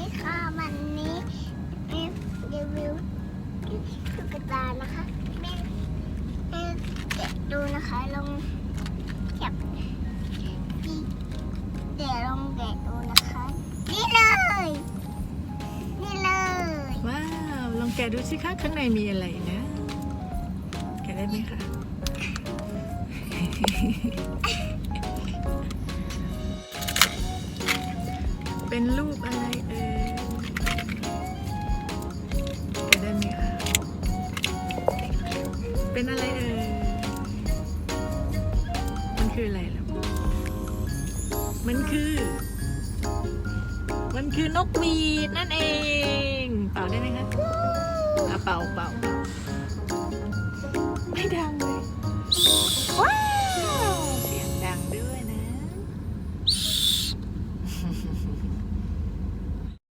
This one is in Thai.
ดีค่ะวันนี้แม่รีวิวตุ๊กตานะคะแม่แกะดูนะคะลองจับเดี๋ยวลองแกะดูนะคะนี่เลยว้าวลองแกะดูสิคะข้างในมีอะไรนะแกะได้ไหมคะเป็นรูปอะไรเอ่ยแกะได้ไหมคะเป็นอะไรเอ่ยมันคืออะไรล่ะมันคือนกหวีดนั่นเองเป่าได้ไหมคะเป่าไม่ดัง